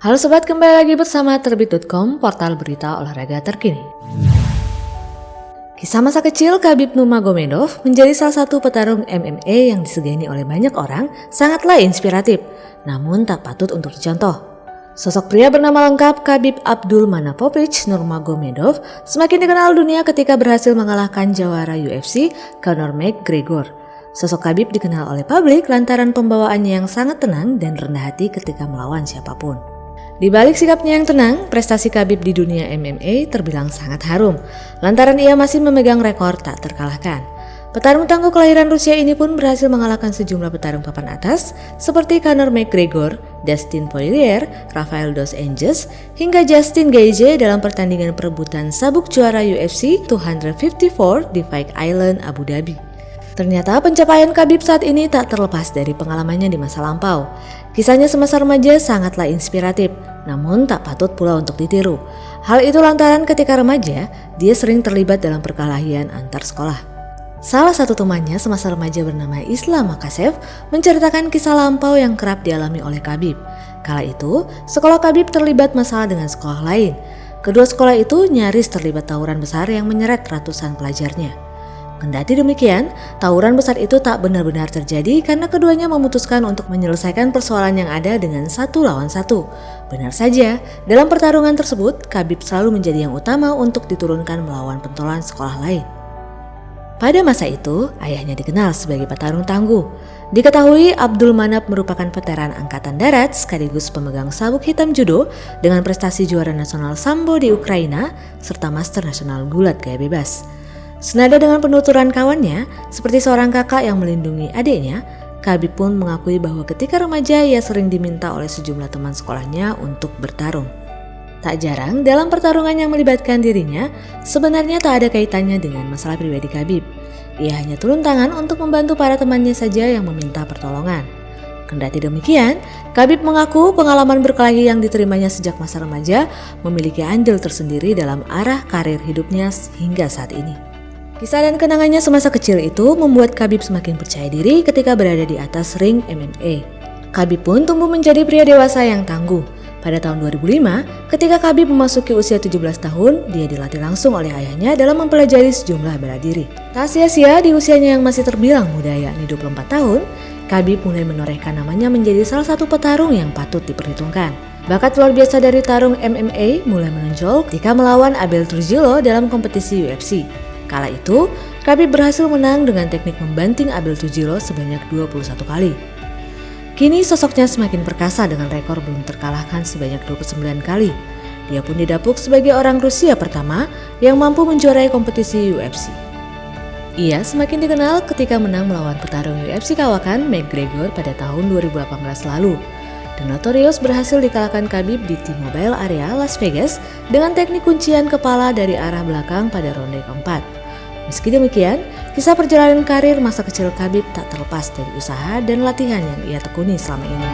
Halo sobat, kembali lagi bersama Terbit.com, portal berita olahraga terkini. Kisah masa kecil Khabib Nurmagomedov menjadi salah satu petarung MMA yang disegani oleh banyak orang sangatlah inspiratif, namun tak patut untuk dicontoh. Sosok pria bernama lengkap Khabib Abdulmanapovich Nurmagomedov semakin dikenal dunia ketika berhasil mengalahkan jawara UFC Conor McGregor. Sosok Khabib dikenal oleh publik lantaran pembawaannya yang sangat tenang dan rendah hati ketika melawan siapapun. Di balik sikapnya yang tenang, prestasi Khabib di dunia MMA terbilang sangat harum, lantaran ia masih memegang rekor tak terkalahkan. Petarung tangguh kelahiran Rusia ini pun berhasil mengalahkan sejumlah petarung papan atas seperti Conor McGregor, Dustin Poirier, Rafael dos Anjos, hingga Justin Gaethje dalam pertandingan perebutan sabuk juara UFC 254 di Fight Island, Abu Dhabi. Ternyata pencapaian Khabib saat ini tak terlepas dari pengalamannya di masa lampau. Kisahnya semasa remaja sangatlah inspiratif, namun tak patut pula untuk ditiru. Hal itu lantaran ketika remaja, dia sering terlibat dalam perkelahian antar sekolah. Salah satu temannya semasa remaja bernama Islam Makhachev menceritakan kisah lampau yang kerap dialami oleh Khabib. Kala itu, sekolah Khabib terlibat masalah dengan sekolah lain. Kedua sekolah itu nyaris terlibat tawuran besar yang menyeret ratusan pelajarnya. Kendati demikian, tawuran besar itu tak benar-benar terjadi karena keduanya memutuskan untuk menyelesaikan persoalan yang ada dengan 1 lawan 1. Benar saja, dalam pertarungan tersebut, Khabib selalu menjadi yang utama untuk diturunkan melawan pentolan sekolah lain. Pada masa itu, ayahnya dikenal sebagai petarung tangguh. Diketahui Abdulmanap merupakan veteran angkatan darat sekaligus pemegang sabuk hitam judo dengan prestasi juara nasional sambo di Ukraina serta master nasional gulat gaya bebas. Senada dengan penuturan kawannya, seperti seorang kakak yang melindungi adiknya, Khabib pun mengakui bahwa ketika remaja ia sering diminta oleh sejumlah teman sekolahnya untuk bertarung. Tak jarang dalam pertarungan yang melibatkan dirinya, sebenarnya tak ada kaitannya dengan masalah pribadi Khabib. Ia hanya turun tangan untuk membantu para temannya saja yang meminta pertolongan. Kendati demikian, Khabib mengaku pengalaman berkelahi yang diterimanya sejak masa remaja memiliki andil tersendiri dalam arah karir hidupnya hingga saat ini. Kisah dan kenangannya semasa kecil itu membuat Khabib semakin percaya diri ketika berada di atas ring MMA. Khabib pun tumbuh menjadi pria dewasa yang tangguh. Pada tahun 2005, ketika Khabib memasuki usia 17 tahun, dia dilatih langsung oleh ayahnya dalam mempelajari sejumlah bela diri. Tak sia-sia di usianya yang masih terbilang muda yakni 24 tahun, Khabib mulai menorehkan namanya menjadi salah satu petarung yang patut diperhitungkan. Bakat luar biasa dari tarung MMA mulai menonjol ketika melawan Abel Trujillo dalam kompetisi UFC. Kala itu, Khabib berhasil menang dengan teknik membanting Abel Trujillo sebanyak 21 kali. Kini sosoknya semakin perkasa dengan rekor belum terkalahkan sebanyak 29 kali. Dia pun didapuk sebagai orang Rusia pertama yang mampu menjuarai kompetisi UFC. Ia semakin dikenal ketika menang melawan petarung UFC kawakan McGregor pada tahun 2018 lalu. The Notorious berhasil dikalahkan Khabib di T-Mobile area Las Vegas dengan teknik kuncian kepala dari arah belakang pada ronde keempat. Meski demikian, kisah perjalanan karir masa kecil Khabib tak terlepas dari usaha dan latihan yang ia tekuni selama ini.